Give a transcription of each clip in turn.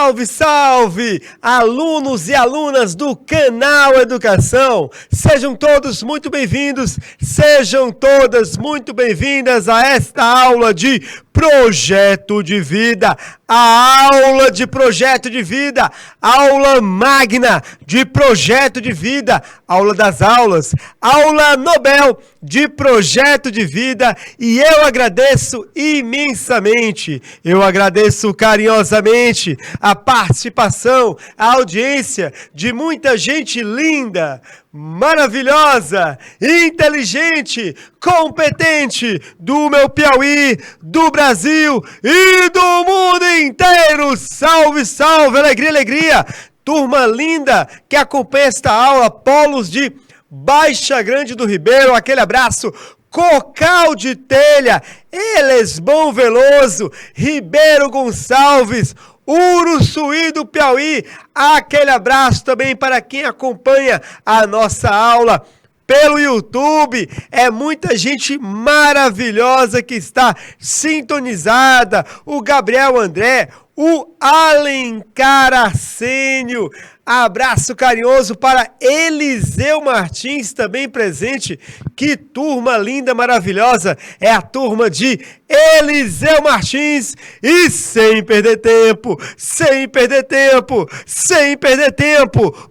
Salve, salve! Alunos e alunas do Canal Educação, sejam todos muito bem-vindos, sejam todas muito bem-vindas a esta aula de Projeto de Vida, a aula de Projeto de Vida, aula magna de Projeto de Vida, aula das aulas, aula Nobel de Projeto de Vida, e eu agradeço imensamente, eu agradeço carinhosamente a participação, a audiência de muita gente linda, maravilhosa, inteligente, competente do meu Piauí, do Brasil e do mundo inteiro. Salve, salve, alegria, alegria. Turma linda que acompanha esta aula, polos de Baixa Grande do Ribeiro, aquele abraço. Cocal de Telha, Elesbão Veloso, Ribeiro Gonçalves, Uruçuí do Piauí, aquele abraço também para quem acompanha a nossa aula pelo YouTube. É muita gente maravilhosa que está sintonizada, o Gabriel André, o Alencar Arsênio, abraço carinhoso para Eliseu Martins, também presente. Que turma linda, maravilhosa, é a turma de Eliseu Martins. E sem perder tempo,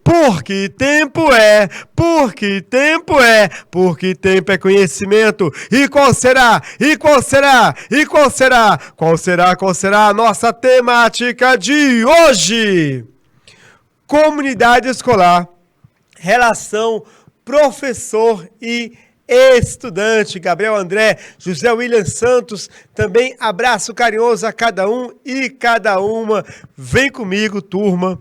porque tempo é conhecimento. E qual será a nossa temática de hoje? Comunidade escolar, relação professor e estudante. Gabriel André, José William Santos, também abraço carinhoso a cada um e cada uma. Vem comigo, turma.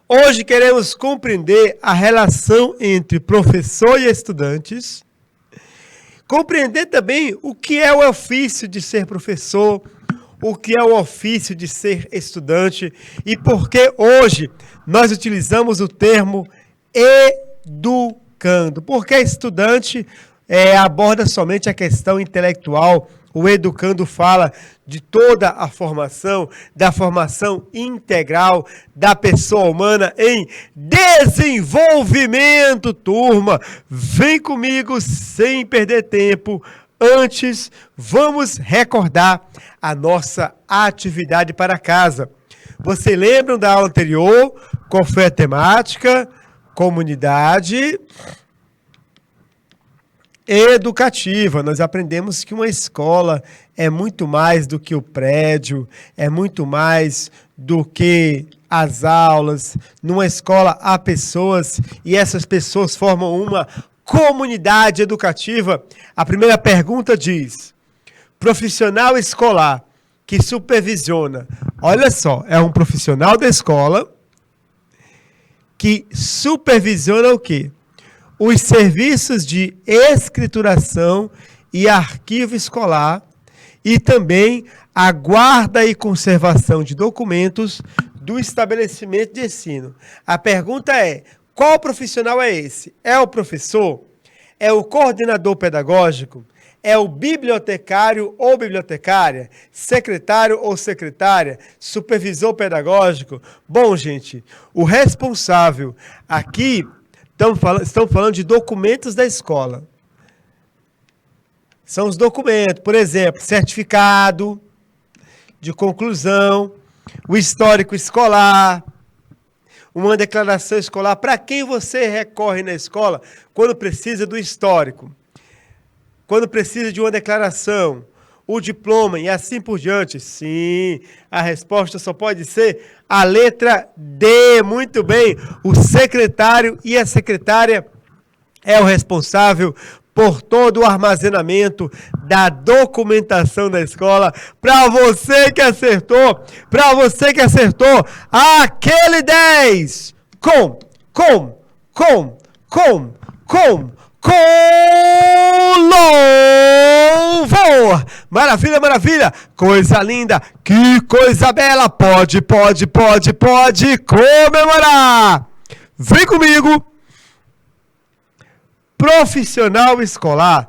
Hoje queremos compreender a relação entre professor e estudantes, compreender também o que é o ofício de ser professor, o que é o ofício de ser estudante e por que hoje nós utilizamos o termo educando. Porque estudante aborda somente a questão intelectual, o educando fala de toda a formação, da formação integral da pessoa humana em desenvolvimento, turma. Vem comigo sem perder tempo. Antes, vamos recordar a nossa atividade para casa. Vocês lembram da aula anterior? Qual foi a temática? Comunidade educativa. Nós aprendemos que uma escola é muito mais do que o prédio, é muito mais do que as aulas. Numa escola há pessoas e essas pessoas formam uma comunidade educativa. A primeira pergunta diz: profissional escolar que supervisiona. Olha só, é um profissional da escola que supervisiona o quê? Os serviços de escrituração e arquivo escolar e também a guarda e conservação de documentos do estabelecimento de ensino. A pergunta é: qual profissional é esse? É o professor? É o coordenador pedagógico? É o bibliotecário ou bibliotecária? Secretário ou secretária? Supervisor pedagógico? Bom, gente, o responsável aqui, estão falando de documentos da escola. São os documentos, por exemplo, certificado de conclusão, o histórico escolar, uma declaração escolar. Para quem você recorre na escola quando precisa do histórico? Quando precisa de uma declaração, o diploma e assim por diante? Sim, a resposta só pode ser a letra D. Muito bem, o secretário e a secretária é o responsável por todo o armazenamento da documentação da escola. Para você que acertou, aquele 10 com louvor. Maravilha, maravilha. Coisa linda. Que coisa bela. Pode comemorar. Vem comigo. Profissional escolar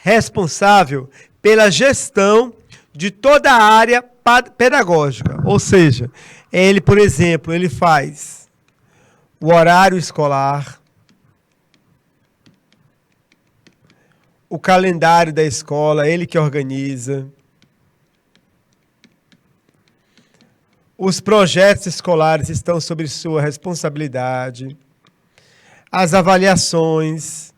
responsável pela gestão de toda a área pedagógica, ou seja, ele, por exemplo, ele faz o horário escolar, o calendário da escola, ele que organiza, os projetos escolares estão sob sua responsabilidade, as avaliações,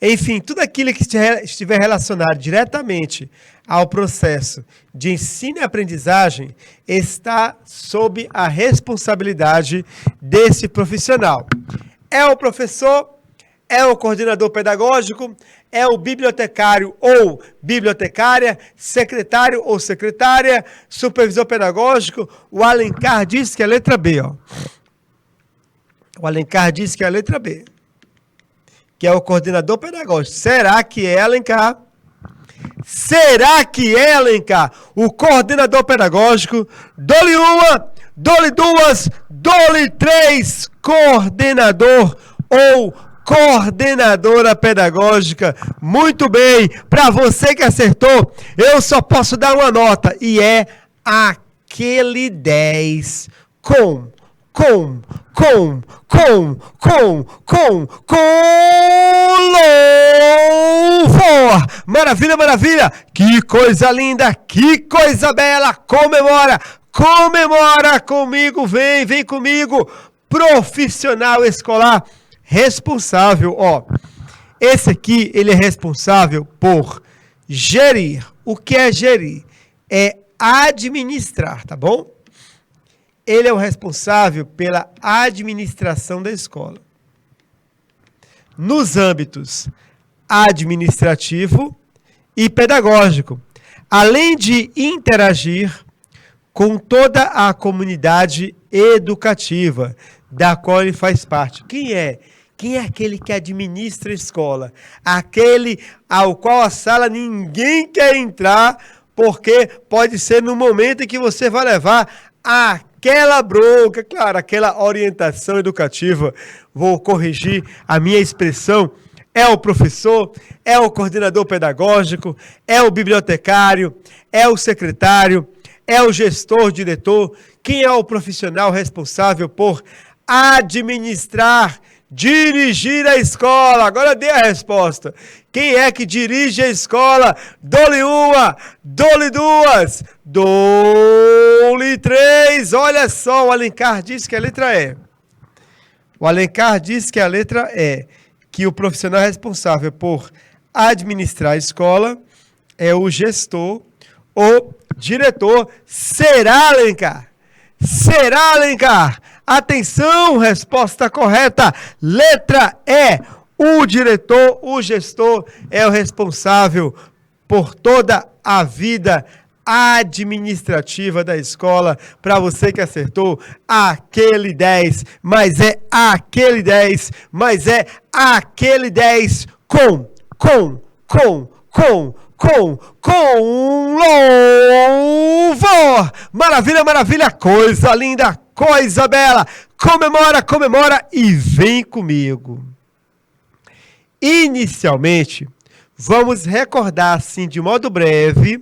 enfim, tudo aquilo que estiver relacionado diretamente ao processo de ensino e aprendizagem está sob a responsabilidade desse profissional. É o professor, é o coordenador pedagógico, é o bibliotecário ou bibliotecária, secretário ou secretária, supervisor pedagógico. O Alencar diz que é a letra B, ó. O Alencar diz que é a letra B, que é o coordenador pedagógico. Será que é, Alencar? Será que é, Alencar, o coordenador pedagógico? Dou-lhe uma, dou-lhe duas, dou-lhe três, coordenador ou coordenadora pedagógica. Muito bem, para você que acertou, eu só posso dar uma nota, e é aquele 10 com louvor. Maravilha, maravilha. Que coisa linda, que coisa bela. Comemora, comemora comigo, vem comigo. Profissional escolar responsável, ó. Esse aqui, ele é responsável por gerir. O que é gerir? É administrar, tá bom? Ele é o responsável pela administração da escola. Nos âmbitos administrativo e pedagógico, além de interagir com toda a comunidade educativa da qual ele faz parte. Quem é? Quem é aquele que administra a escola? Aquele ao qual a sala ninguém quer entrar, porque pode ser no momento em que você vai levar aquela bronca, claro, aquela orientação educativa. Vou corrigir a minha expressão. É o professor, é o coordenador pedagógico, é o bibliotecário, é o secretário, é o gestor, diretor. Quem é o profissional responsável por administrar, dirigir a escola? Agora dê a resposta. Quem é que dirige a escola? Dou-lhe uma, dou-lhe duas, dou-lhe três. Olha só, o Alencar diz que a letra E. O Alencar diz que a letra E, que o profissional responsável por administrar a escola é o gestor ou diretor. Será, Alencar? Será, Alencar? Atenção, resposta correta. Letra E. O diretor, o gestor é o responsável por toda a vida administrativa da escola. Para você que acertou, aquele 10, mas é aquele 10, mas é aquele 10 com louvor. Maravilha, maravilha, coisa linda, coisa bela. Comemora, comemora e vem comigo. Inicialmente, vamos recordar, assim, de modo breve,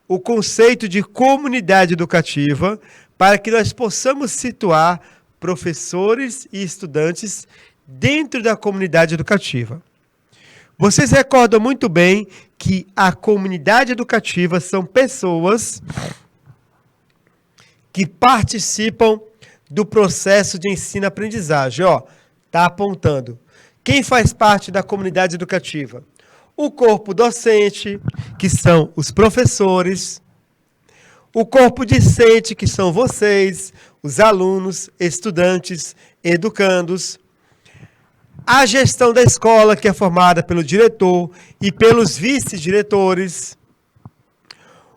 o conceito de comunidade educativa, para que nós possamos situar professores e estudantes dentro da comunidade educativa. Vocês recordam muito bem que a comunidade educativa são pessoas que participam do processo de ensino-aprendizagem. Ó, tá apontando. Quem faz parte da comunidade educativa? O corpo docente, que são os professores, o corpo discente, que são vocês, os alunos, estudantes, educandos, a gestão da escola, que é formada pelo diretor e pelos vice-diretores,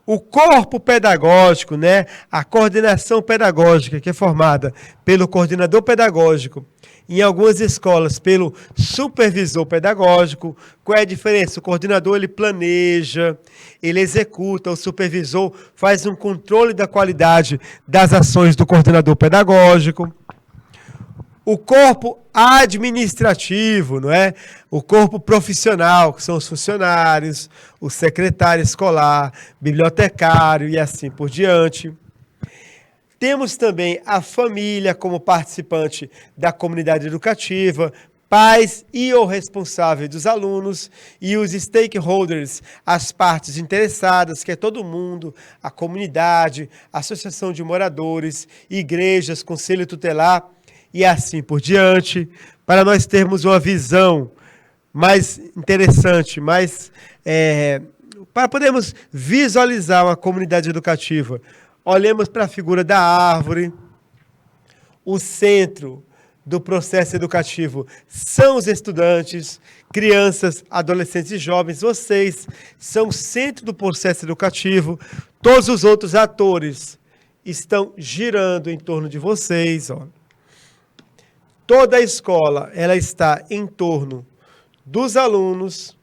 o corpo pedagógico, né? A coordenação pedagógica, que é formada pelo coordenador pedagógico, em algumas escolas pelo supervisor pedagógico. Qual é a diferença? O coordenador, ele planeja, ele executa, o supervisor faz um controle da qualidade das ações do coordenador pedagógico. o corpo administrativo, não é? O corpo profissional, que são os funcionários, o secretário escolar, bibliotecário e assim por diante. Temos também a família como participante da comunidade educativa, pais e o responsável dos alunos e os stakeholders, as partes interessadas, que é todo mundo, a comunidade, a associação de moradores, igrejas, conselho tutelar e assim por diante, para nós termos uma visão mais interessante, para podermos visualizar uma comunidade educativa. Olhemos para a figura da árvore, o centro do processo educativo são os estudantes, crianças, adolescentes e jovens. Vocês são o centro do processo educativo. Todos os outros atores estão girando em torno de vocês. Ó. Toda a escola ela está em torno dos alunos,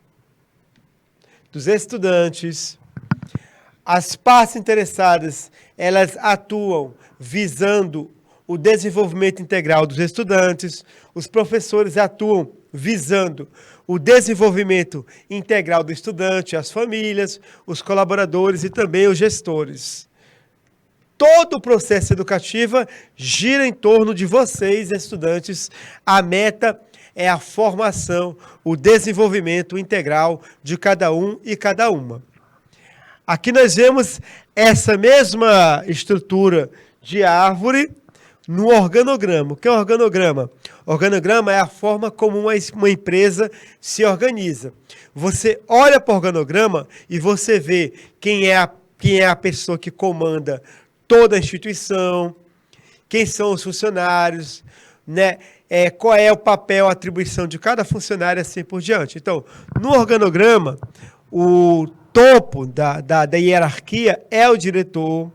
dos estudantes. As partes interessadas, elas atuam visando o desenvolvimento integral dos estudantes, os professores atuam visando o desenvolvimento integral do estudante, as famílias, os colaboradores e também os gestores. Todo o processo educativo gira em torno de vocês, estudantes. A meta é a formação, o desenvolvimento integral de cada um e cada uma. Aqui nós vemos essa mesma estrutura de árvore no organograma. O que é um organograma? Organograma é a forma como uma empresa se organiza. Você olha para o organograma e você vê quem é a pessoa que comanda toda a instituição, quem são os funcionários, né? Qual é o papel, a atribuição de cada funcionário, assim por diante. Então, no organograma, o topo da hierarquia é o diretor.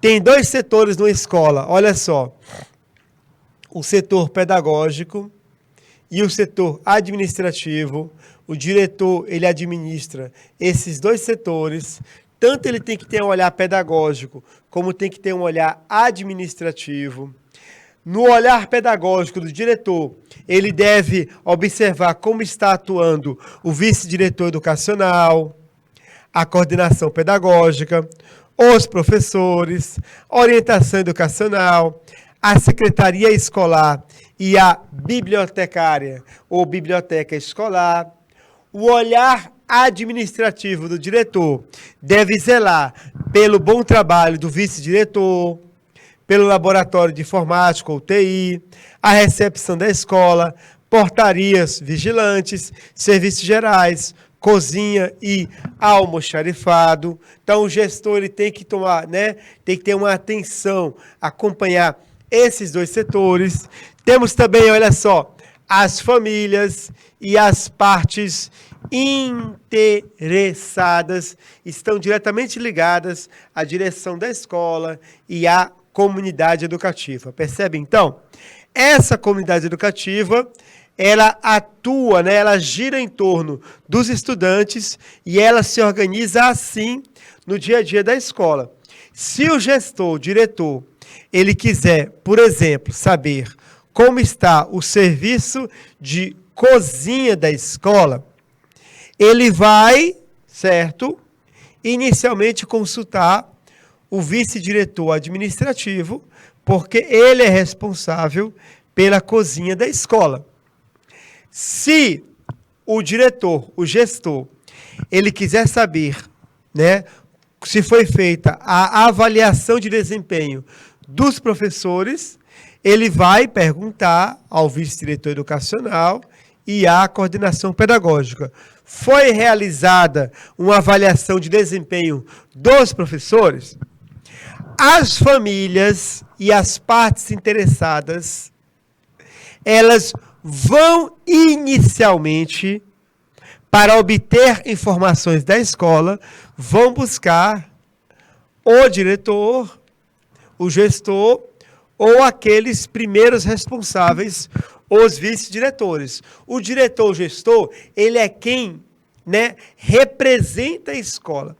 Tem dois setores numa escola, olha só. O setor pedagógico e o setor administrativo. O diretor, ele administra esses dois setores. Tanto ele tem que ter um olhar pedagógico, como tem que ter um olhar administrativo. No olhar pedagógico do diretor, ele deve observar como está atuando o vice-diretor educacional, a coordenação pedagógica, os professores, orientação educacional, a secretaria escolar e a bibliotecária ou biblioteca escolar. O olhar administrativo do diretor deve zelar pelo bom trabalho do vice-diretor, pelo laboratório de informática ou TI, a recepção da escola, portarias vigilantes, serviços gerais, cozinha e almoxarifado. Então, o gestor ele tem que tomar, tem que ter uma atenção, acompanhar esses dois setores. Temos também, olha só, as famílias e as partes interessadas estão diretamente ligadas à direção da escola e à comunidade educativa. Percebe, então? Essa comunidade educativa, ela atua, ela gira em torno dos estudantes e ela se organiza assim no dia a dia da escola. Se o gestor, o diretor, ele quiser, por exemplo, saber como está o serviço de cozinha da escola, ele vai, certo, inicialmente consultar o vice-diretor administrativo, porque ele é responsável pela cozinha da escola. Se o diretor, o gestor, ele quiser saber, se foi feita a avaliação de desempenho dos professores, ele vai perguntar ao vice-diretor educacional e à coordenação pedagógica. Foi realizada uma avaliação de desempenho dos professores? As famílias e as partes interessadas, elas vão inicialmente, para obter informações da escola, vão buscar o diretor, o gestor ou aqueles primeiros responsáveis, os vice-diretores. O diretor, o gestor, ele é quem representa a escola.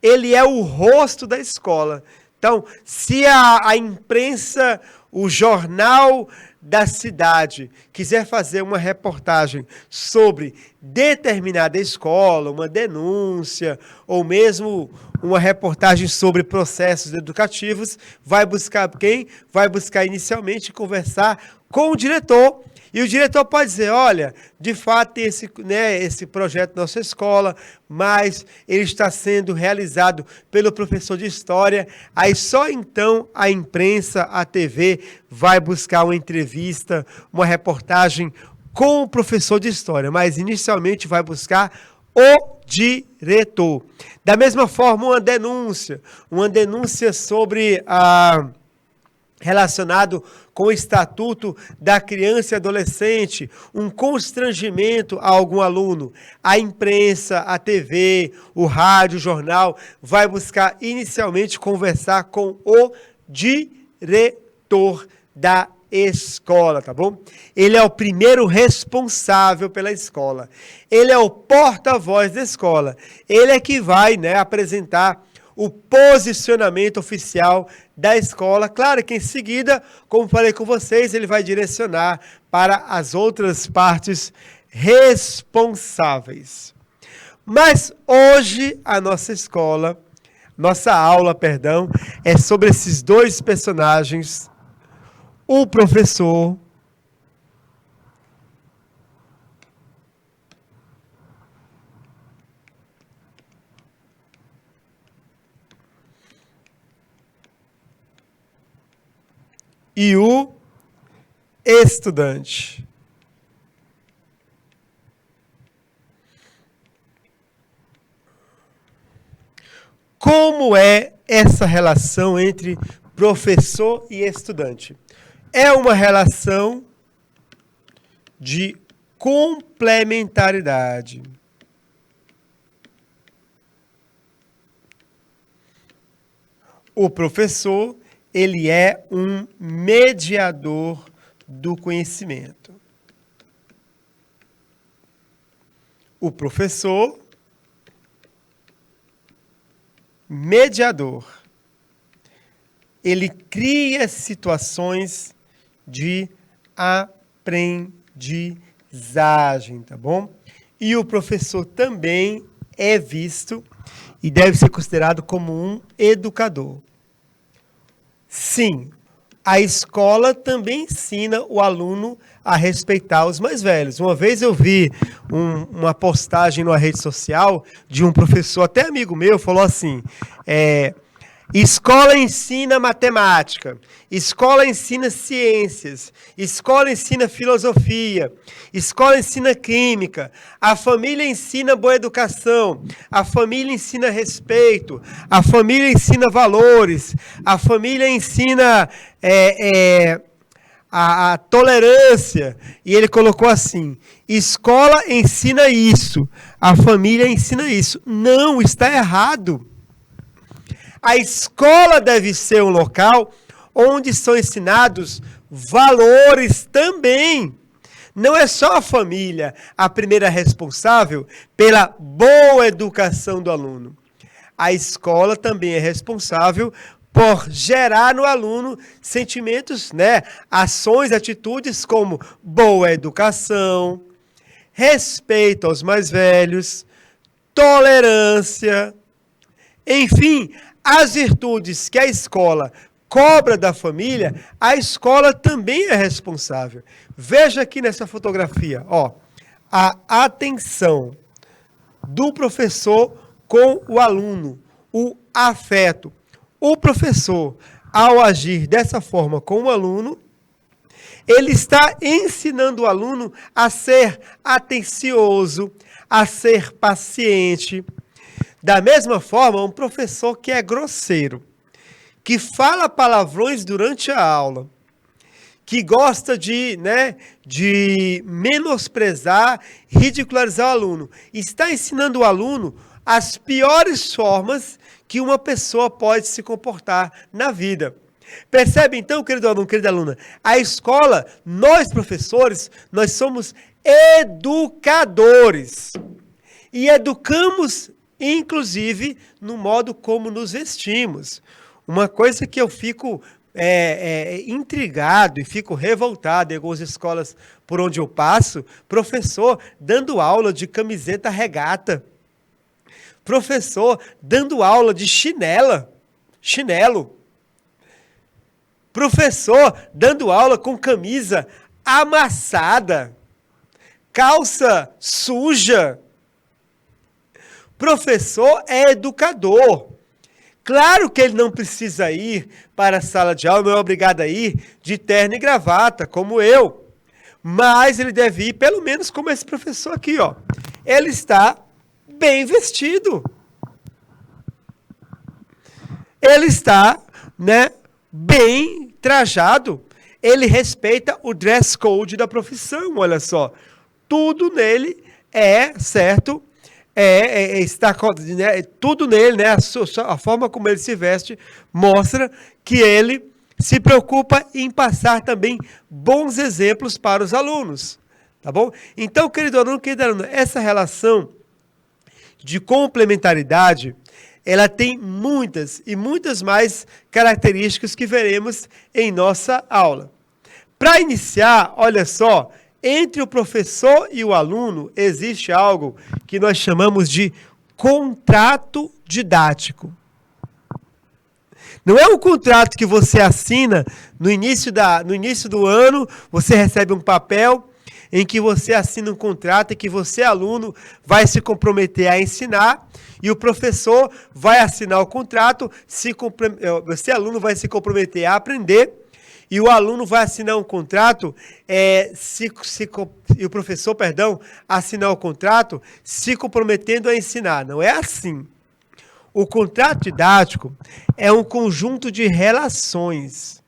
Ele é o rosto da escola. Então, se a imprensa o jornal da cidade quiser fazer uma reportagem sobre determinada escola, uma denúncia, ou mesmo uma reportagem sobre processos educativos, vai buscar quem? Vai buscar inicialmente conversar com o diretor. E o diretor pode dizer, olha, de fato tem esse projeto na nossa escola, mas ele está sendo realizado pelo professor de história. Aí só então a imprensa, a TV, vai buscar uma entrevista, uma reportagem com o professor de história, mas inicialmente vai buscar o diretor. Da mesma forma, uma denúncia sobre relacionado com o Estatuto da Criança e Adolescente, um constrangimento a algum aluno, a imprensa, a TV, o rádio, o jornal, vai buscar inicialmente conversar com o diretor da escola, tá bom? Ele é o primeiro responsável pela escola. Ele é o porta-voz da escola. Ele é que vai, apresentar o posicionamento oficial da escola. Claro que em seguida, como falei com vocês, ele vai direcionar para as outras partes responsáveis. Mas hoje a nossa aula, é sobre esses dois personagens, o professor e o estudante. Como é essa relação entre professor e estudante? É uma relação de complementaridade. O professor, ele é um mediador do conhecimento. O professor, mediador, ele cria situações de aprendizagem, tá bom? E o professor também é visto e deve ser considerado como um educador. Sim, a escola também ensina o aluno a respeitar os mais velhos. Uma vez eu vi uma postagem numa rede social de um professor, até amigo meu, falou assim, escola ensina matemática, escola ensina ciências, escola ensina filosofia, escola ensina química, a família ensina boa educação, a família ensina respeito, a família ensina valores, a família ensina a tolerância. E ele colocou assim, escola ensina isso, a família ensina isso. Não, está errado. A escola deve ser um local onde são ensinados valores também. Não é só a família a primeira responsável pela boa educação do aluno. A escola também é responsável por gerar no aluno sentimentos, ações, atitudes como boa educação, respeito aos mais velhos, tolerância, enfim, as virtudes que a escola cobra da família, a escola também é responsável. Veja aqui nessa fotografia, a atenção do professor com o aluno, o afeto. O professor, ao agir dessa forma com o aluno, ele está ensinando o aluno a ser atencioso, a ser paciente. Da mesma forma, um professor que é grosseiro, que fala palavrões durante a aula, que gosta de menosprezar, ridicularizar o aluno, está ensinando o aluno as piores formas que uma pessoa pode se comportar na vida. Percebe então, querido aluno, querida aluna, a escola, nós professores, nós somos educadores e educamos inclusive no modo como nos vestimos. Uma coisa que eu fico intrigado e fico revoltado em algumas escolas por onde eu passo, professor dando aula de camiseta regata, professor dando aula de chinelo, professor dando aula com camisa amassada, calça suja. Professor é educador. Claro que ele não precisa ir para a sala de aula, não é obrigado a ir de terno e gravata, como eu. Mas ele deve ir, pelo menos como esse professor aqui, ó. Ele está bem vestido. Ele está, bem trajado. Ele respeita o dress code da profissão, olha só. Tudo nele é certo. Tudo nele, a forma como ele se veste, mostra que ele se preocupa em passar também bons exemplos para os alunos, tá bom? Então, querido aluno, essa relação de complementaridade, ela tem muitas e muitas mais características que veremos em nossa aula. Para iniciar, olha só, entre o professor e o aluno existe algo que nós chamamos de contrato didático. Não é um contrato que você assina no início do ano, você recebe um papel em que você assina um contrato e que você, aluno, vai se comprometer a ensinar e o professor vai assinar o contrato, você, aluno, vai se comprometer a aprender. E o aluno vai assinar um contrato, e o professor, assinar o contrato se comprometendo a ensinar. Não é assim. O contrato didático é um conjunto de relações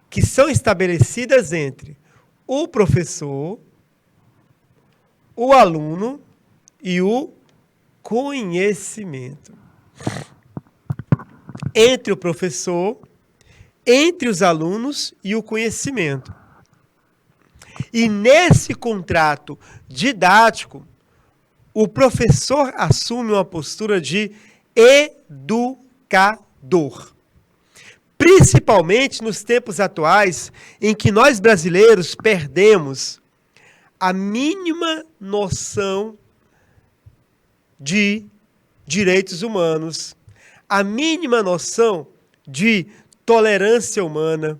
que são estabelecidas entre o professor, o aluno e o conhecimento. Entre o professor, entre os alunos e o conhecimento. E nesse contrato didático, o professor assume uma postura de educador. Principalmente nos tempos atuais, em que nós brasileiros perdemos a mínima noção de direitos humanos, a mínima noção de tolerância humana,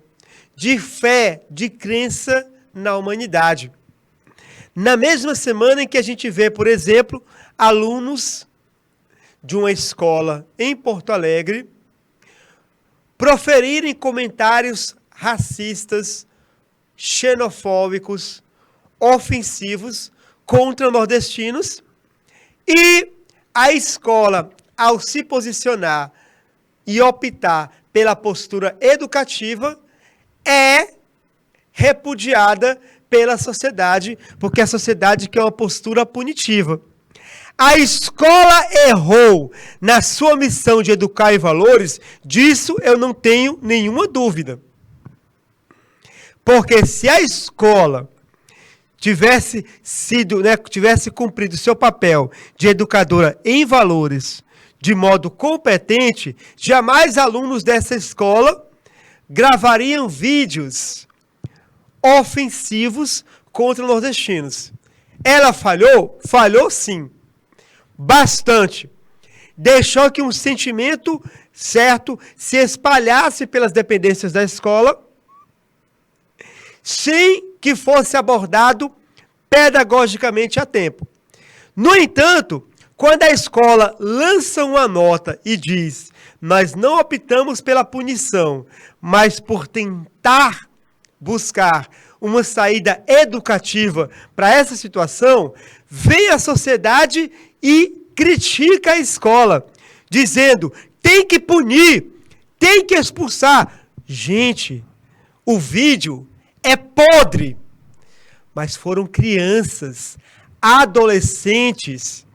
de fé, de crença na humanidade. Na mesma semana em que a gente vê, por exemplo, alunos de uma escola em Porto Alegre proferirem comentários racistas, xenofóbicos, ofensivos contra nordestinos, e a escola, ao se posicionar e optar pela postura educativa, é repudiada pela sociedade, porque a sociedade quer uma postura punitiva. A escola errou na sua missão de educar em valores, disso eu não tenho nenhuma dúvida. Porque se a escola tivesse cumprido seu papel de educadora em valores de modo competente, jamais alunos dessa escola gravariam vídeos ofensivos contra nordestinos. Ela falhou? Falhou sim. Bastante. Deixou que um sentimento certo se espalhasse pelas dependências da escola, sem que fosse abordado pedagogicamente a tempo. No entanto, quando a escola lança uma nota e diz: nós não optamos pela punição, mas por tentar buscar uma saída educativa para essa situação, vem a sociedade e critica a escola, dizendo: tem que punir, tem que expulsar. Gente, o vídeo é podre, mas foram crianças, adolescentes,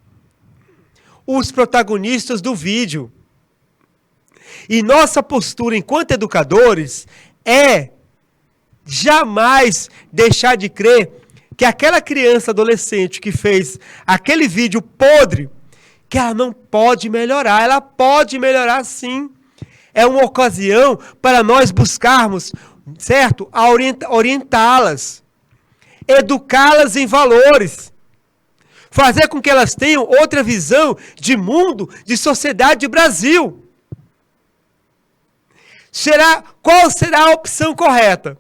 os protagonistas do vídeo. E nossa postura enquanto educadores é jamais deixar de crer que aquela criança adolescente que fez aquele vídeo podre, que ela não pode melhorar. Ela pode melhorar sim. é uma ocasião para nós buscarmos, certo? A orientá-las, educá-las em valores, fazer com que elas tenham outra visão de mundo, de sociedade, de Brasil. Qual será a opção correta?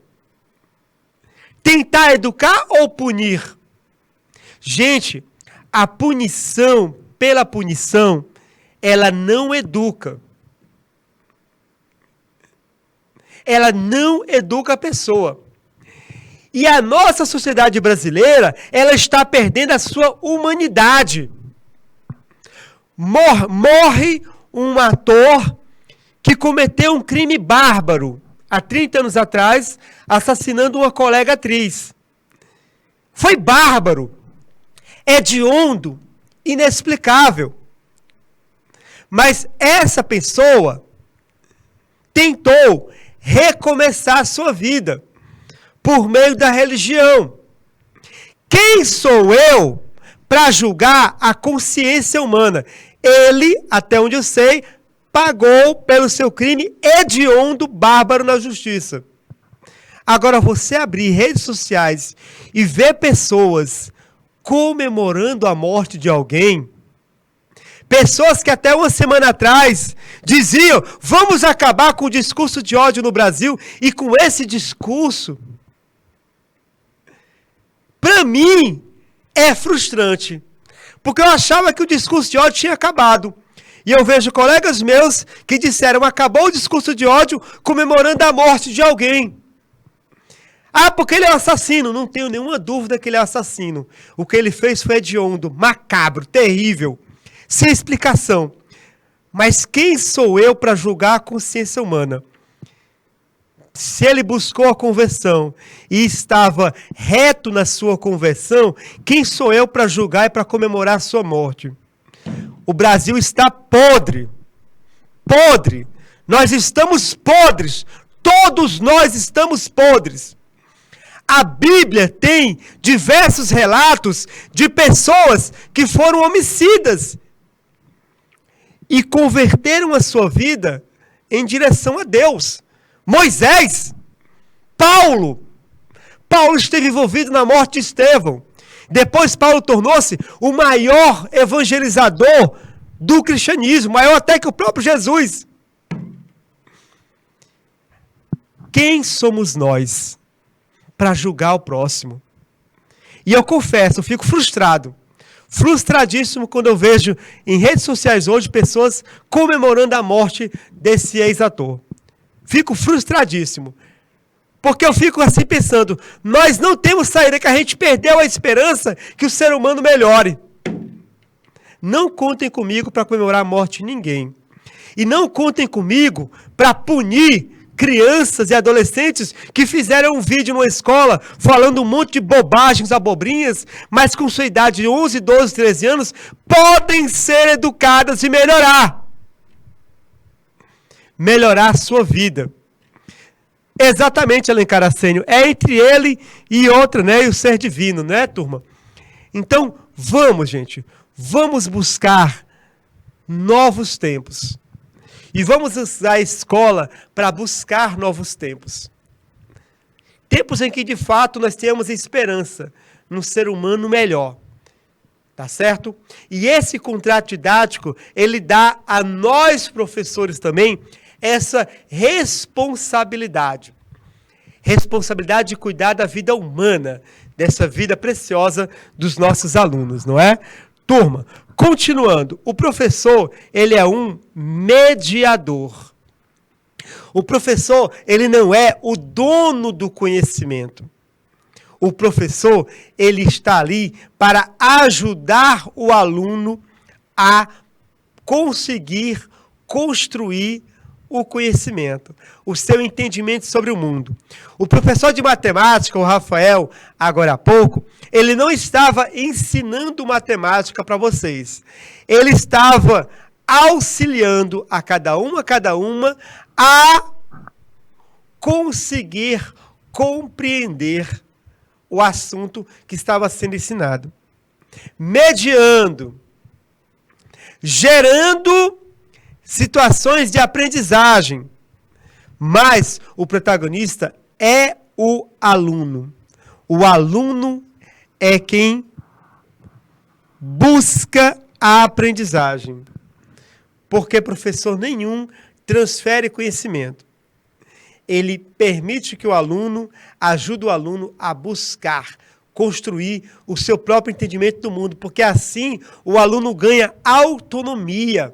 Tentar educar ou punir? Gente, a punição pela punição, ela não educa. Ela não educa a pessoa. E a nossa sociedade brasileira, ela está perdendo a sua humanidade. Morre um ator que cometeu um crime bárbaro, há 30 anos atrás, assassinando uma colega atriz. Foi bárbaro, hediondo, inexplicável. Mas essa pessoa tentou recomeçar a sua vida por meio da religião. Quem sou eu para julgar a consciência humana? Ele, até onde eu sei, pagou pelo seu crime hediondo, bárbaro na justiça. Agora, você abrir redes sociais e ver pessoas comemorando a morte de alguém, pessoas que até uma semana atrás diziam, vamos acabar com o discurso de ódio no Brasil, e com esse discurso, para mim, é frustrante. Porque eu achava que o discurso de ódio tinha acabado. E eu vejo colegas meus que disseram, acabou o discurso de ódio comemorando a morte de alguém. Ah, porque ele é um assassino. Não tenho nenhuma dúvida que ele é um assassino. O que ele fez foi hediondo, macabro, terrível, sem explicação. Mas quem sou eu para julgar a consciência humana? Se ele buscou a conversão e estava reto na sua conversão, quem sou eu para julgar e para comemorar a sua morte? O Brasil está podre. Podre. Nós estamos podres. Todos nós estamos podres. A Bíblia tem diversos relatos de pessoas que foram homicidas e converteram a sua vida em direção a Deus. Moisés, Paulo esteve envolvido na morte de Estevão. Depois Paulo tornou-se o maior evangelizador do cristianismo, maior até que o próprio Jesus. Quem somos nós para julgar o próximo? E eu confesso, eu fico frustradíssimo quando eu vejo em redes sociais hoje pessoas comemorando a morte desse ex-ator. Fico frustradíssimo. Porque eu fico assim pensando, nós não temos saída, que a gente perdeu a esperança que o ser humano melhore. Não contem comigo para comemorar a morte de ninguém. E não contem comigo para punir crianças e adolescentes que fizeram um vídeo numa escola falando um monte de bobagens, abobrinhas, mas com sua idade de 11, 12, 13 anos, podem ser educadas e melhorar a sua vida. Exatamente, Alencar Assênio. É entre ele e outra, né? E o ser divino, né, turma? Então, vamos, gente. Vamos buscar novos tempos. E vamos usar a escola para buscar novos tempos. Tempos em que, de fato, nós temos esperança num ser humano melhor. Tá certo? E esse contrato didático, ele dá a nós, professores, também, essa responsabilidade. Responsabilidade de cuidar da vida humana, dessa vida preciosa dos nossos alunos, não é? Turma, continuando, o professor, ele é um mediador. O professor, ele não é o dono do conhecimento. O professor, ele está ali para ajudar o aluno a conseguir construir o conhecimento, o seu entendimento sobre o mundo. O professor de matemática, o Rafael, agora há pouco, ele não estava ensinando matemática para vocês. Ele estava auxiliando a cada uma a conseguir compreender o assunto que estava sendo ensinado. Mediando, gerando situações de aprendizagem, mas o protagonista é o aluno. O aluno é quem busca a aprendizagem, porque professor nenhum transfere conhecimento. Ele permite que o aluno ajude o aluno a buscar, construir o seu próprio entendimento do mundo, porque assim o aluno ganha autonomia.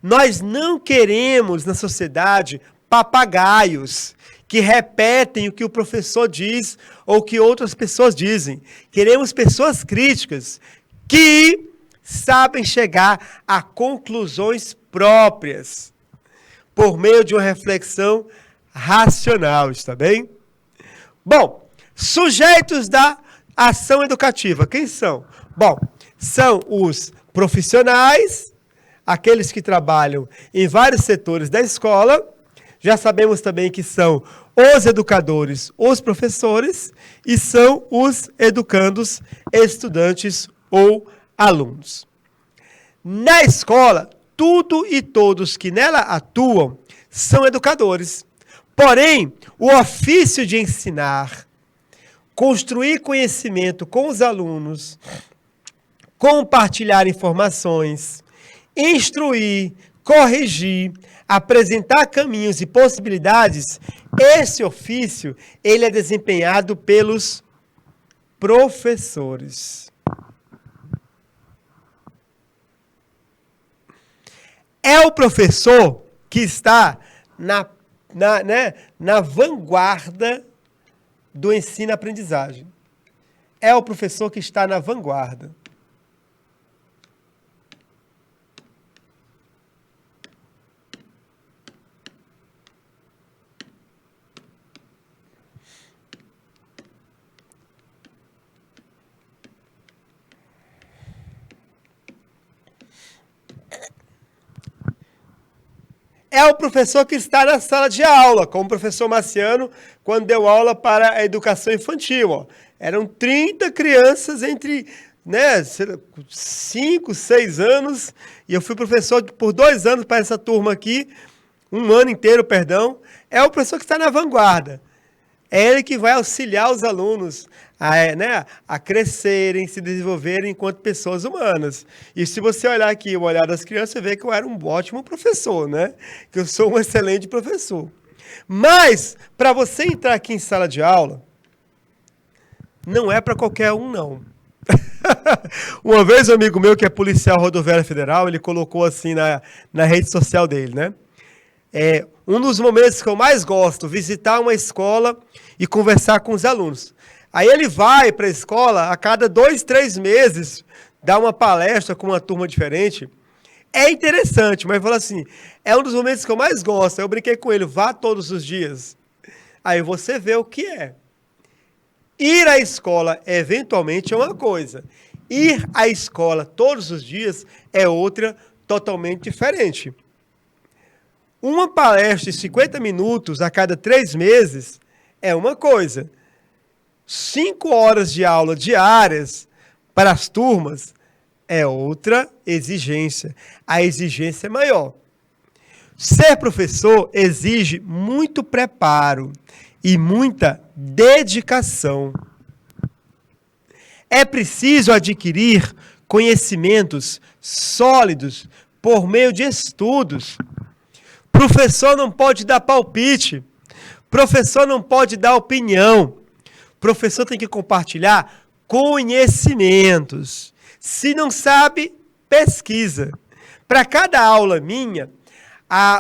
Nós não queremos na sociedade papagaios que repetem o que o professor diz ou que outras pessoas dizem. Queremos pessoas críticas que sabem chegar a conclusões próprias por meio de uma reflexão racional, está bem? Bom, sujeitos da ação educativa, quem são? Bom, são os profissionais, aqueles que trabalham em vários setores da escola. Já sabemos também que são os educadores, os professores, e são os educandos, estudantes ou alunos. Na escola, tudo e todos que nela atuam são educadores. Porém, o ofício de ensinar, construir conhecimento com os alunos, compartilhar informações, instruir, corrigir, apresentar caminhos e possibilidades, esse ofício ele é desempenhado pelos professores. É o professor que está na vanguarda do ensino-aprendizagem. É o professor que está na vanguarda. É o professor que está na sala de aula, como o professor Marciano, quando deu aula para a educação infantil. Ó. Eram 30 crianças entre 5, 6 anos, e eu fui professor por 2 anos para essa turma aqui, 1 ano inteiro, perdão. É o professor que está na vanguarda. É ele que vai auxiliar os alunos a crescerem, se desenvolverem enquanto pessoas humanas. E se você olhar aqui o olhar das crianças, você vê que eu era um ótimo professor, né? Que eu sou um excelente professor. Mas, para você entrar aqui em sala de aula, não é para qualquer um, não. Uma vez um amigo meu, que é policial rodoviário federal, ele colocou assim na rede social dele, né? Um dos momentos que eu mais gosto, visitar uma escola e conversar com os alunos. Aí ele vai para a escola a cada 2, 3 meses, dar uma palestra com uma turma diferente. É interessante, mas fala assim, é um dos momentos que eu mais gosto. Eu brinquei com ele, vá todos os dias. Aí você vê o que é. Ir à escola, eventualmente, é uma coisa. Ir à escola todos os dias é outra totalmente diferente. Uma palestra de 50 minutos a cada 3 meses é uma coisa. 5 horas de aula diárias para as turmas é outra exigência. A exigência é maior. Ser professor exige muito preparo e muita dedicação. É preciso adquirir conhecimentos sólidos por meio de estudos. Professor não pode dar palpite. Professor não pode dar opinião. Professor tem que compartilhar conhecimentos. Se não sabe, pesquisa. Para cada aula minha,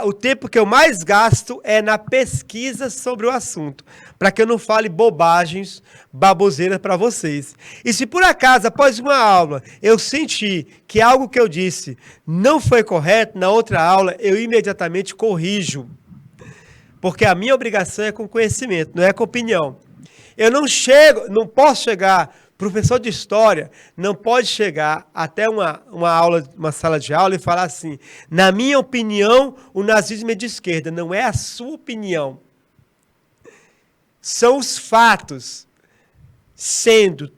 o tempo que eu mais gasto é na pesquisa sobre o assunto, para que eu não fale bobagens, baboseiras para vocês. E se por acaso, após uma aula, eu senti que algo que eu disse não foi correto, na outra aula eu imediatamente corrijo. Porque a minha obrigação é com conhecimento, não é com opinião. Eu não posso chegar, professor de história, não pode chegar até uma sala de aula e falar assim, na minha opinião, o nazismo é de esquerda. Não é a sua opinião. São os fatos sendo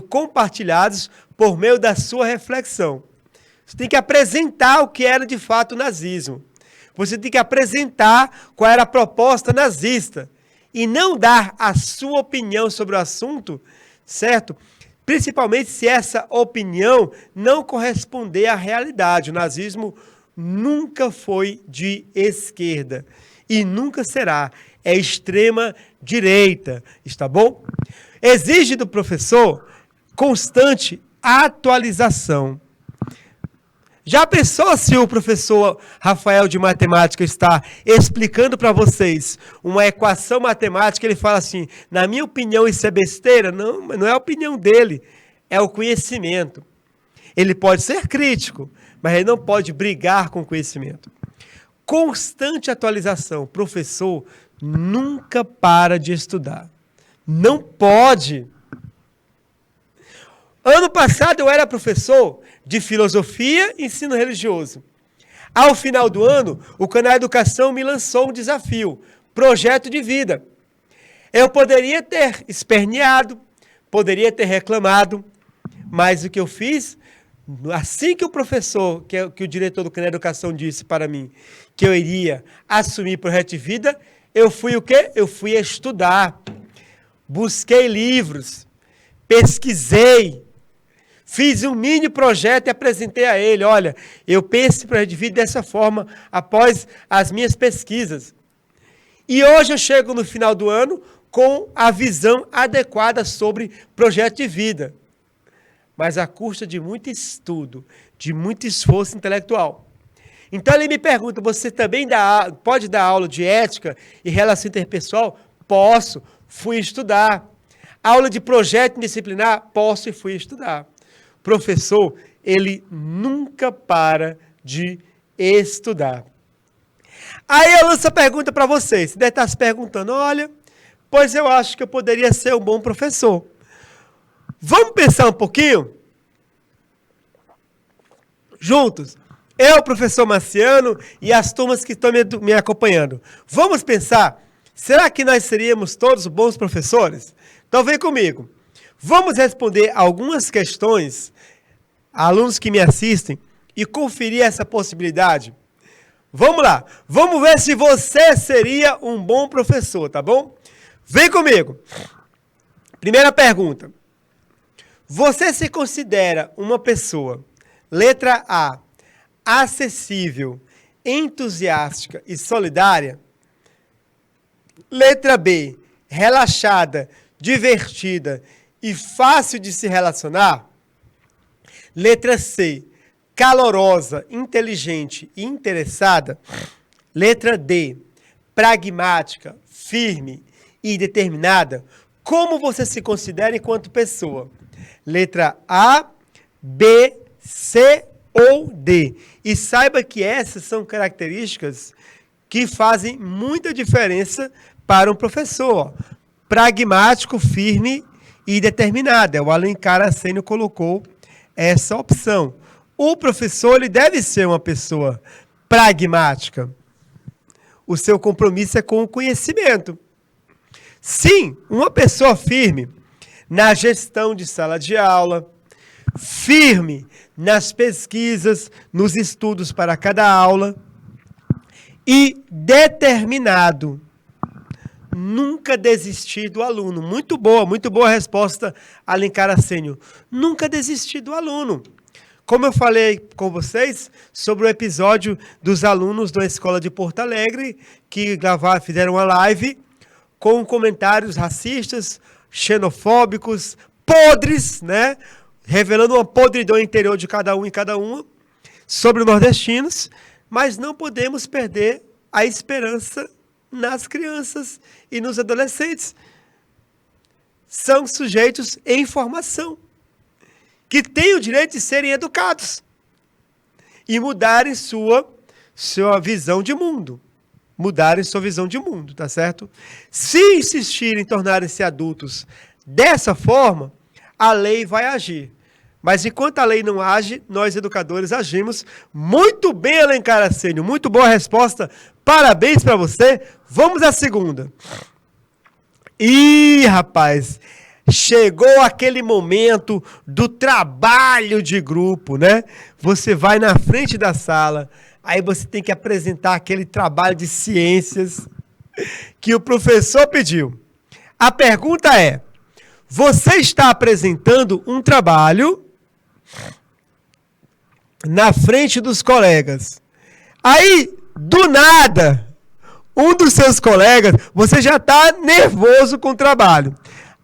compartilhados por meio da sua reflexão. Você tem que apresentar o que era de fato o nazismo. Você tem que apresentar qual era a proposta nazista. E não dar a sua opinião sobre o assunto, certo? Principalmente se essa opinião não corresponder à realidade. O nazismo nunca foi de esquerda e nunca será. É extrema direita, está bom? Exige do professor constante atualização. Já pensou se o professor Rafael de matemática está explicando para vocês uma equação matemática, ele fala assim, na minha opinião isso é besteira? Não, não é a opinião dele, é o conhecimento. Ele pode ser crítico, mas ele não pode brigar com o conhecimento. Constante atualização. O professor nunca para de estudar. Não pode. Ano passado eu era professor de filosofia e ensino religioso. Ao final do ano, o canal Educação me lançou um desafio, projeto de vida. Eu poderia ter esperneado, poderia ter reclamado, mas o que eu fiz, assim que o professor, que o diretor do canal Educação disse para mim, que eu iria assumir projeto de vida, eu fui o quê? Eu fui estudar, busquei livros, pesquisei, fiz um mini projeto e apresentei a ele. Olha, eu penso em projeto de vida dessa forma após as minhas pesquisas. E hoje eu chego no final do ano com a visão adequada sobre projeto de vida. Mas à custa de muito estudo, de muito esforço intelectual. Então ele me pergunta, você também pode dar aula de ética e relação interpessoal? Posso, fui estudar. Aula de projeto disciplinar? Posso e fui estudar. Professor, ele nunca para de estudar. Aí eu lanço a pergunta para vocês. Você deve estar se perguntando, olha, pois eu acho que eu poderia ser um bom professor. Vamos pensar um pouquinho? Juntos. Eu, professor Marciano, e as turmas que estão me acompanhando. Vamos pensar, será que nós seríamos todos bons professores? Então vem comigo. Vamos responder algumas questões, alunos que me assistem, e conferir essa possibilidade. Vamos lá, vamos ver se você seria um bom professor, tá bom? Vem comigo. Primeira pergunta. Você se considera uma pessoa, letra A, acessível, entusiástica e solidária? Letra B, relaxada, divertida e fácil de se relacionar? Letra C, calorosa, inteligente e interessada? Letra D, pragmática, firme e determinada? Como você se considera enquanto pessoa? Letra A, B, C ou D. E saiba que essas são características que fazem muita diferença para um professor. Pragmático, firme e determinado. O Alencar Ascenio colocou essa opção. O professor ele deve ser uma pessoa pragmática. O seu compromisso é com o conhecimento. Sim, uma pessoa firme na gestão de sala de aula, firme nas pesquisas, nos estudos para cada aula e determinado. Nunca desistir do aluno. Muito boa resposta, Alencar Ascenio. Nunca desistir do aluno. Como eu falei com vocês sobre o episódio dos alunos da Escola de Porto Alegre, que fizeram uma live com comentários racistas, xenofóbicos, podres, né? Revelando uma podridão interior de cada um e cada uma sobre os nordestinos, mas não podemos perder a esperança nas crianças e nos adolescentes. São sujeitos em formação, que têm o direito de serem educados e mudarem sua visão de mundo. Mudarem sua visão de mundo, tá certo? Se insistirem em tornarem-se adultos dessa forma, a lei vai agir. Mas enquanto a lei não age, nós educadores agimos. Muito bem, Alencar Ascenio. Muito boa resposta. Parabéns para você. Vamos à segunda. Ih, rapaz, chegou aquele momento do trabalho de grupo, né? Você vai na frente da sala, aí você tem que apresentar aquele trabalho de ciências que o professor pediu. A pergunta é: você está apresentando um trabalho na frente dos colegas. Aí, do nada, um dos seus colegas, você já está nervoso com o trabalho.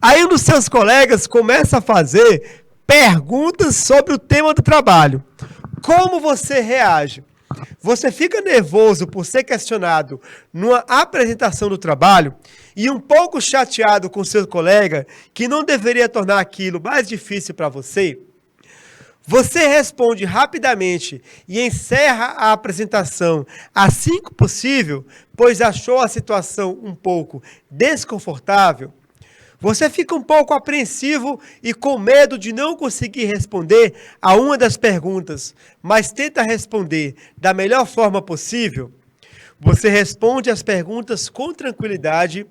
Aí um dos seus colegas começa a fazer perguntas sobre o tema do trabalho. Como você reage? Você fica nervoso por ser questionado numa apresentação do trabalho e um pouco chateado com seu colega que não deveria tornar aquilo mais difícil para você? Você responde rapidamente e encerra a apresentação assim que possível, pois achou a situação um pouco desconfortável? Você fica um pouco apreensivo e com medo de não conseguir responder a uma das perguntas, mas tenta responder da melhor forma possível? Você responde as perguntas com tranquilidade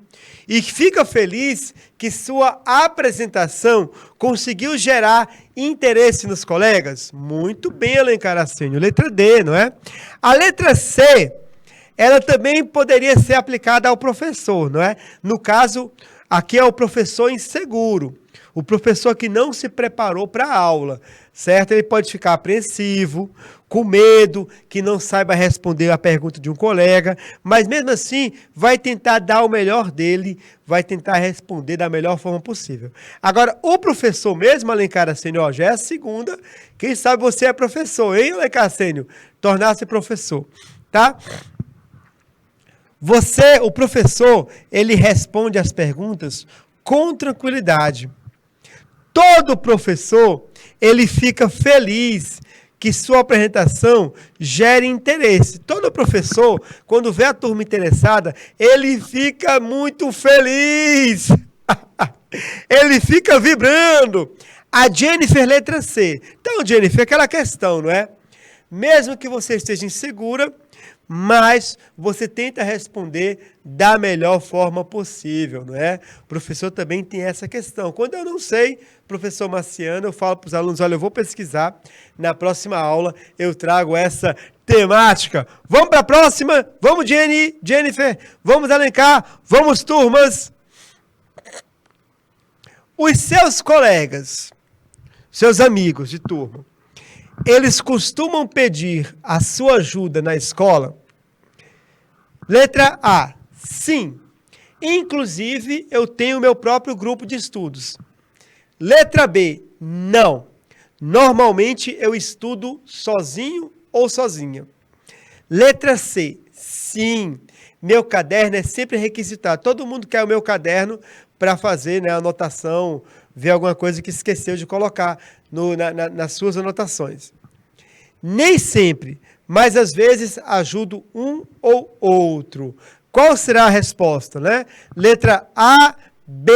e fica feliz que sua apresentação conseguiu gerar interesse nos colegas? Muito bem, Alencar Assênio. Letra D, não é? A letra C, ela também poderia ser aplicada ao professor, não é? No caso, aqui é o professor inseguro, o professor que não se preparou para a aula, certo? Ele pode ficar apreensivo, com medo, que não saiba responder a pergunta de um colega, mas mesmo assim vai tentar dar o melhor dele, vai tentar responder da melhor forma possível. Agora, o professor mesmo, Alencar Assênio, já é a segunda, quem sabe você é professor, hein, Alencar Assênio? Tornar-se professor, tá? Você, o professor, ele responde as perguntas com tranquilidade. Todo professor, ele fica feliz que sua apresentação gere interesse. Todo professor, quando vê a turma interessada, ele fica muito feliz. Ele fica vibrando. A Jennifer, letra C. Então, Jennifer, aquela questão, não é? Mesmo que você esteja insegura, mas você tenta responder da melhor forma possível, não é? O professor também tem essa questão. Quando eu não sei, professor Marciano, eu falo para os alunos, olha, eu vou pesquisar, na próxima aula eu trago essa temática. Vamos para a próxima? Vamos, Jennifer? Vamos, Alencar? Vamos, turmas? Os seus colegas, seus amigos de turma, eles costumam pedir a sua ajuda na escola? Letra A, sim. Inclusive, eu tenho meu próprio grupo de estudos. Letra B, não. Normalmente, eu estudo sozinho ou sozinha. Letra C, sim. Meu caderno é sempre requisitado. Todo mundo quer o meu caderno para fazer, né, a anotação, ver alguma coisa que esqueceu de colocar nas suas anotações. Nem sempre, mas às vezes ajudo um ou outro. Qual será a resposta, né? Letra A, B,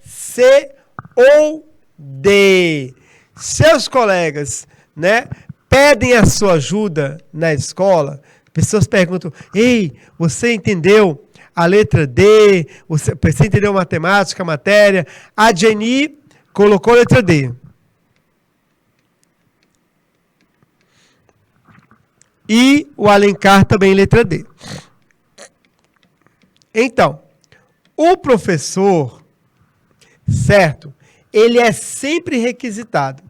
C ou D. Seus colegas, né, pedem a sua ajuda na escola. Pessoas perguntam: ei, você entendeu a letra D? Você entendeu matemática, matéria? A Jenny colocou a letra D. E o Alencar também letra D. Então, o professor, certo, ele é sempre requisitado.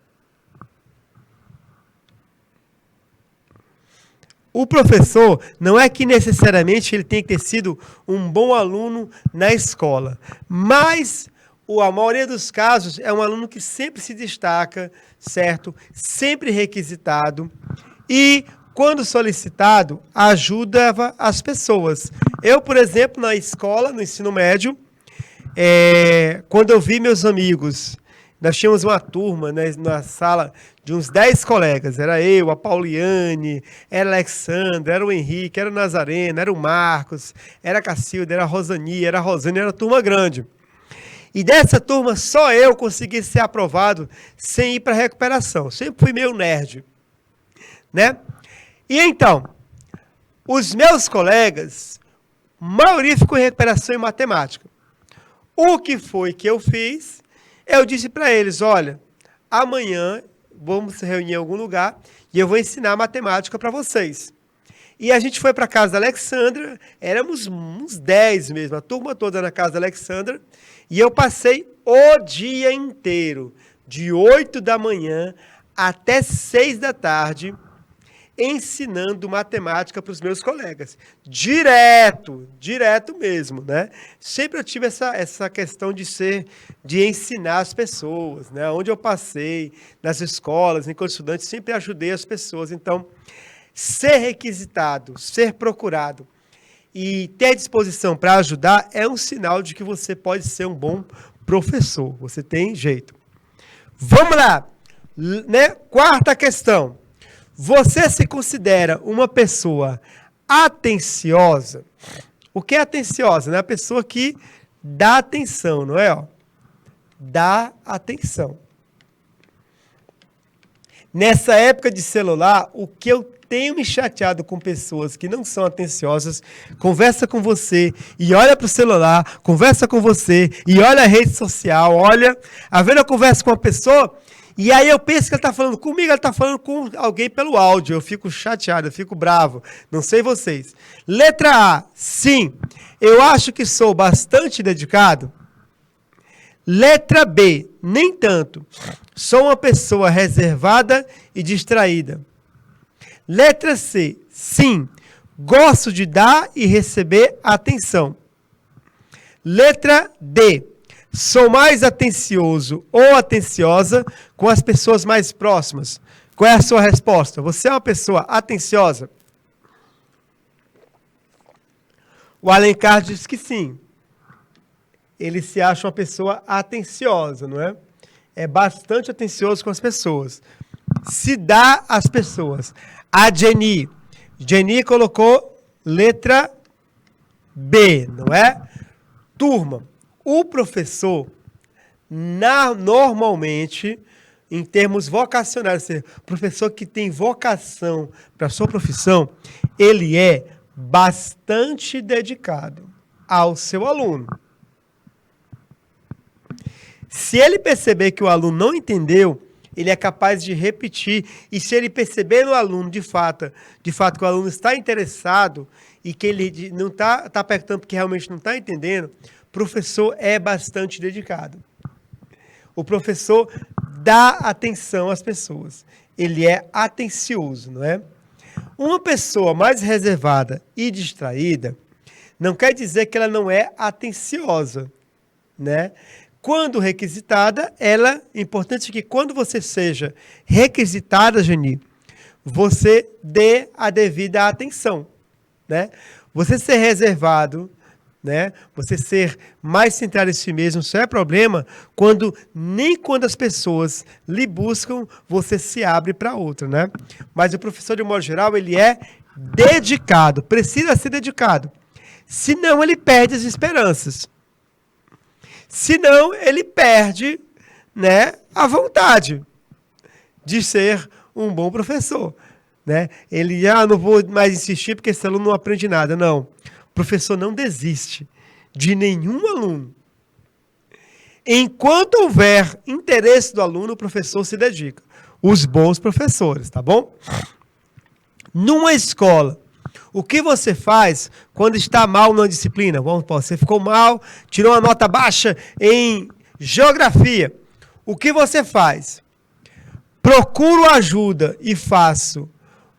O professor não é que necessariamente ele tem que ter sido um bom aluno na escola, mas a maioria dos casos é um aluno que sempre se destaca, certo? Sempre requisitado e, quando solicitado, ajudava as pessoas. Eu, por exemplo, na escola, no ensino médio, quando eu vi meus amigos, nós tínhamos uma turma, né, na sala de uns 10 colegas. Era eu, a Pauliane, era a Alexandra, era o Henrique, era o Nazareno, era o Marcos, era a Cacilda, era a Rosani, era a Rosane, era uma turma grande. E dessa turma, só eu consegui ser aprovado sem ir para recuperação. Sempre fui meio nerd, né? E então, os meus colegas, a maioria ficou em recuperação em matemática. O que foi que eu fiz? Eu disse para eles, olha, amanhã vamos se reunir em algum lugar e eu vou ensinar matemática para vocês. E a gente foi para a casa da Alexandra, éramos uns 10 mesmo, a turma toda na casa da Alexandra, e eu passei o dia inteiro, de 8 da manhã até 6 da tarde, ensinando matemática para os meus colegas. Direto mesmo, né? Sempre eu tive essa questão de ensinar as pessoas, né? Onde eu passei, nas escolas, enquanto estudante, sempre ajudei as pessoas. Então, ser requisitado, ser procurado e ter disposição para ajudar é um sinal de que você pode ser um bom professor. Você tem jeito. Vamos lá, né? Quarta questão. Você se considera uma pessoa atenciosa? O que é atenciosa? Né? A pessoa que dá atenção, não é? Ó, dá atenção. Nessa época de celular, o que eu tenho me chateado com pessoas que não são atenciosas, conversa com você e olha para o celular, conversa com você e olha a rede social, olha, a ver, eu converso com uma pessoa e aí eu penso que ela está falando comigo, ela está falando com alguém pelo áudio, eu fico chateado, eu fico bravo, não sei vocês. Letra A, sim, eu acho que sou bastante dedicado. Letra B, nem tanto, sou uma pessoa reservada e distraída. Letra C, sim, gosto de dar e receber atenção. Letra D, sou mais atencioso ou atenciosa com as pessoas mais próximas. Qual é a sua resposta? Você é uma pessoa atenciosa? O Alencar diz que sim. Ele se acha uma pessoa atenciosa, não é? É bastante atencioso com as pessoas. Se dá às pessoas. A Jenny colocou letra B, não é? Turma, o professor, normalmente, em termos vocacionais, ou seja, professor que tem vocação para a sua profissão, ele é bastante dedicado ao seu aluno. Se ele perceber que o aluno não entendeu, ele é capaz de repetir, e se ele perceber no aluno, de fato que o aluno está interessado e que ele não está apertando porque realmente não está entendendo, o professor é bastante dedicado. O professor dá atenção às pessoas. Ele é atencioso, não é? Uma pessoa mais reservada e distraída não quer dizer que ela não é atenciosa, né? Quando requisitada, é importante que quando você seja requisitada, Geni, você dê a devida atenção, né? Você ser reservado, né? Você ser mais centrado em si mesmo, só é problema nem quando as pessoas lhe buscam, você se abre para outra, né? Mas o professor, de modo geral, ele é dedicado, precisa ser dedicado. Senão, ele perde as esperanças. Senão, ele perde, né, a vontade de ser um bom professor, né? Ele, não vou mais insistir porque esse aluno não aprende nada. Não, o professor não desiste de nenhum aluno. Enquanto houver interesse do aluno, o professor se dedica. Os bons professores, tá bom? Numa escola, o que você faz quando está mal numa disciplina? Você ficou mal, tirou uma nota baixa em geografia. O que você faz? Procuro ajuda e faço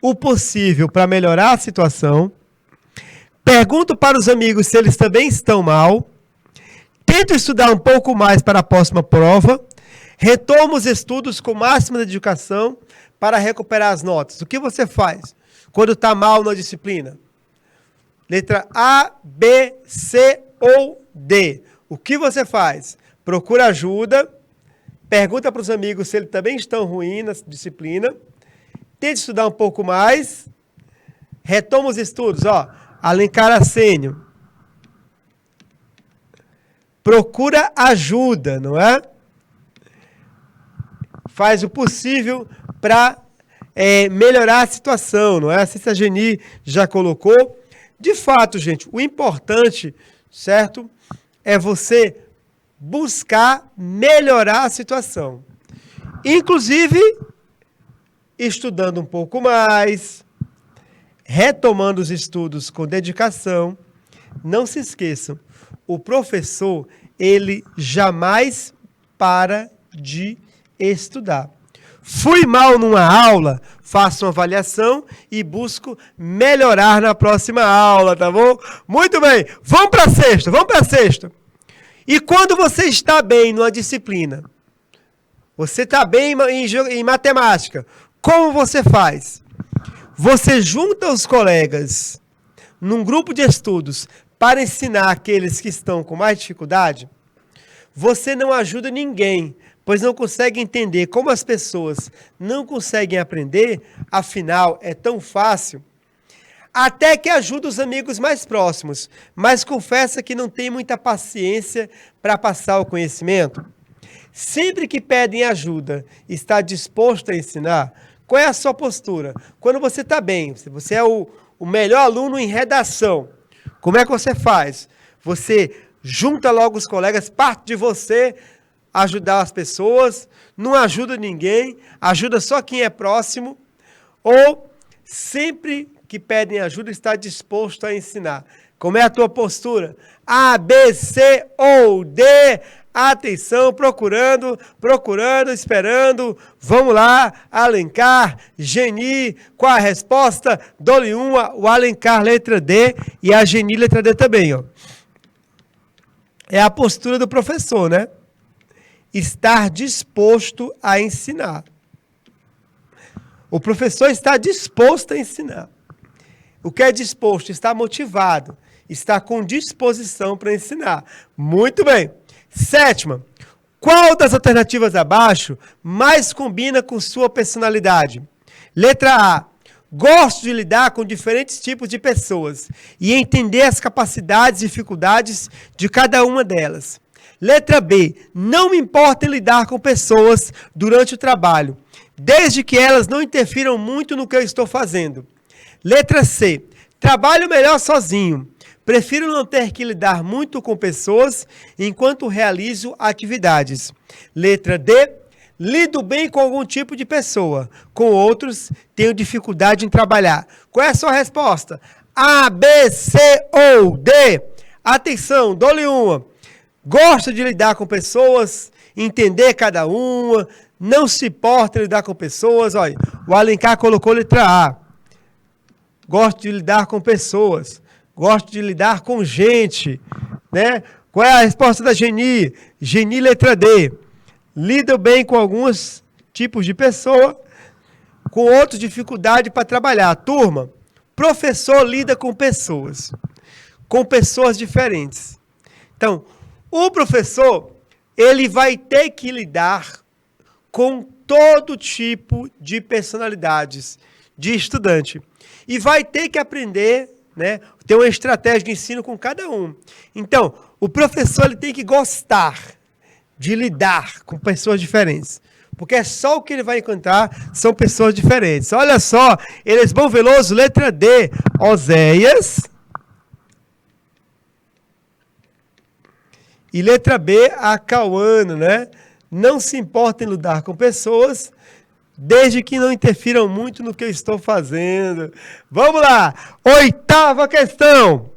o possível para melhorar a situação. Pergunto para os amigos se eles também estão mal. Tento estudar um pouco mais para a próxima prova. Retomo os estudos com máxima dedicação para recuperar as notas. O que você faz quando está mal na disciplina? Letra A, B, C ou D. O que você faz? Procura ajuda, pergunta para os amigos se eles também estão ruins na disciplina, tente estudar um pouco mais, retoma os estudos, Alencar Assênio. Procura ajuda, não é? Faz o possível para melhorar a situação, não é? Assim a Geni já colocou. De fato, gente, o importante, certo, é você buscar melhorar a situação. Inclusive, estudando um pouco mais, retomando os estudos com dedicação. Não se esqueçam, o professor, ele jamais para de estudar. Fui mal numa aula, faço uma avaliação e busco melhorar na próxima aula, tá bom? Muito bem, vamos para a sexta. E quando você está bem numa disciplina, você está bem em matemática, como você faz? Você junta os colegas num grupo de estudos para ensinar aqueles que estão com mais dificuldade? Você não ajuda ninguém, pois não consegue entender como as pessoas não conseguem aprender, afinal é tão fácil. Até que ajuda os amigos mais próximos, mas confessa que não tem muita paciência para passar o conhecimento. Sempre que pedem ajuda, está disposto a ensinar? Qual é a sua postura? Quando você está bem, você é o melhor aluno em redação, como é que você faz? Você junta logo os colegas, parte de você ajudar as pessoas, não ajuda ninguém, ajuda só quem é próximo, ou sempre que pedem ajuda está disposto a ensinar? Como é a tua postura? A, B, C ou D? Atenção, procurando, esperando. Vamos lá, Alencar, Geni, qual a resposta? Dou-lhe uma, o Alencar, letra D, e a Geni, letra D também, ó. É a postura do professor, né? Estar disposto a ensinar. O professor está disposto a ensinar. O que é disposto? Está motivado, está com disposição para ensinar. Muito bem. Sétima, qual das alternativas abaixo mais combina com sua personalidade? Letra A, gosto de lidar com diferentes tipos de pessoas e entender as capacidades e dificuldades de cada uma delas. Letra B, não me importa em lidar com pessoas durante o trabalho, desde que elas não interfiram muito no que eu estou fazendo. Letra C, trabalho melhor sozinho. Prefiro não ter que lidar muito com pessoas enquanto realizo atividades. Letra D, lido bem com algum tipo de pessoa. Com outros, tenho dificuldade em trabalhar. Qual é a sua resposta? A, B, C ou D? Atenção, dou-lhe uma. Gosta de lidar com pessoas, entender cada uma, não se importa em lidar com pessoas. Olha, o Alencar colocou letra A. Gosto de lidar com pessoas. Gosto de lidar com gente, né? Qual é a resposta da Geni? Geni, letra D. Lido bem com alguns tipos de pessoa, com outros dificuldade para trabalhar. Turma, professor lida com pessoas diferentes. Então, o professor, ele vai ter que lidar com todo tipo de personalidades de estudante. E vai ter que aprender, né, ter uma estratégia de ensino com cada um. Então, o professor ele tem que gostar de lidar com pessoas diferentes. Porque é só o que ele vai encontrar, são pessoas diferentes. Olha só, Elisbão Veloso, letra D, Oséias. E letra B, Acauano, né? Não se importa em lidar com pessoas, desde que não interfiram muito no que eu estou fazendo. Vamos lá! Oitava questão.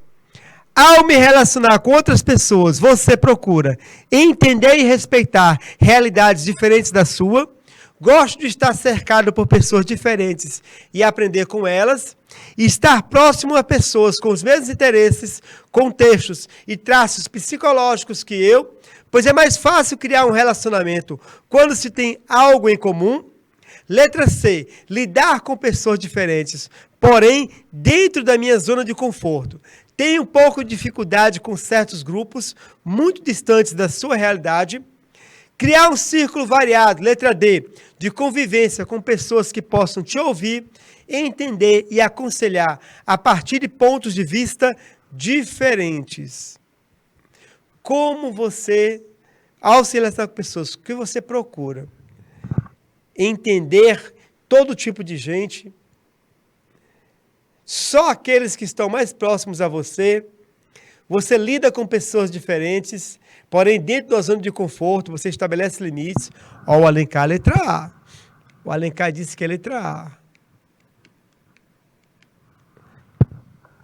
Ao me relacionar com outras pessoas, você procura entender e respeitar realidades diferentes da sua. Gosto de estar cercado por pessoas diferentes e aprender com elas. Estar próximo a pessoas com os mesmos interesses, contextos e traços psicológicos que eu, pois é mais fácil criar um relacionamento quando se tem algo em comum. Letra C, lidar com pessoas diferentes, porém dentro da minha zona de conforto. Tenho um pouco de dificuldade com certos grupos, muito distantes da sua realidade. Criar um círculo variado, letra D, de convivência com pessoas que possam te ouvir, entender e aconselhar a partir de pontos de vista diferentes. Como você, ao se relacionar com pessoas, o que você procura? Entender todo tipo de gente, só aqueles que estão mais próximos a você, você lida com pessoas diferentes, porém, dentro da zona de conforto, você estabelece limites. Ó, o Alencar, letra A. O Alencar disse que é letra A.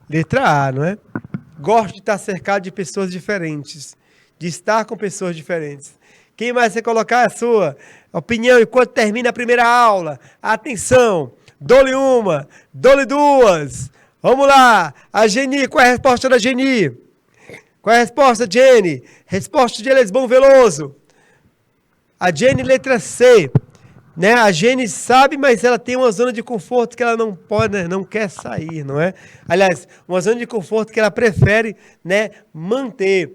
Letra A, não é? Gosto de estar cercado de pessoas diferentes, de estar com pessoas diferentes. Quem mais você colocar a sua opinião enquanto termina a primeira aula? Atenção! Dou-lhe uma, dou-lhe duas. Vamos lá! A Geni, qual é a resposta da Geni? Qual é a resposta, Jenny? Resposta de Elisbon Veloso. A Jenny, letra C. Né? A Jenny sabe, mas ela tem uma zona de conforto que ela não pode, não quer sair, não é? Aliás, uma zona de conforto que ela prefere, né, manter.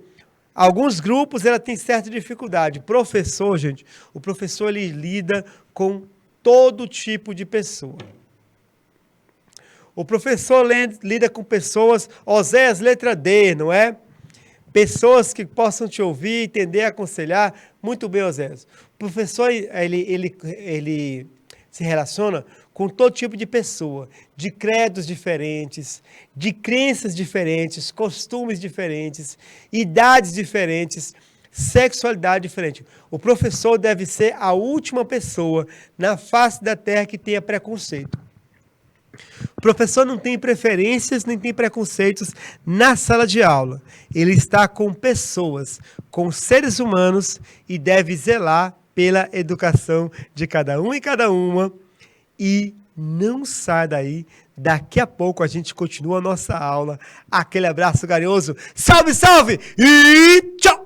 Alguns grupos ela tem certa dificuldade. Professor, gente, o professor ele lida com todo tipo de pessoa. O professor lida com pessoas, Oséias, letra D, não é? Pessoas que possam te ouvir, entender, aconselhar. Muito bem, Oséias. O professor, ele se relaciona com todo tipo de pessoa, de credos diferentes, de crenças diferentes, costumes diferentes, idades diferentes, sexualidade diferente. O professor deve ser a última pessoa na face da terra que tenha preconceito. O professor não tem preferências nem tem preconceitos na sala de aula. Ele está com pessoas, com seres humanos e deve zelar pela educação de cada um e cada uma. E não sai daí. Daqui a pouco a gente continua a nossa aula. Aquele abraço carinhoso. Salve, salve e tchau!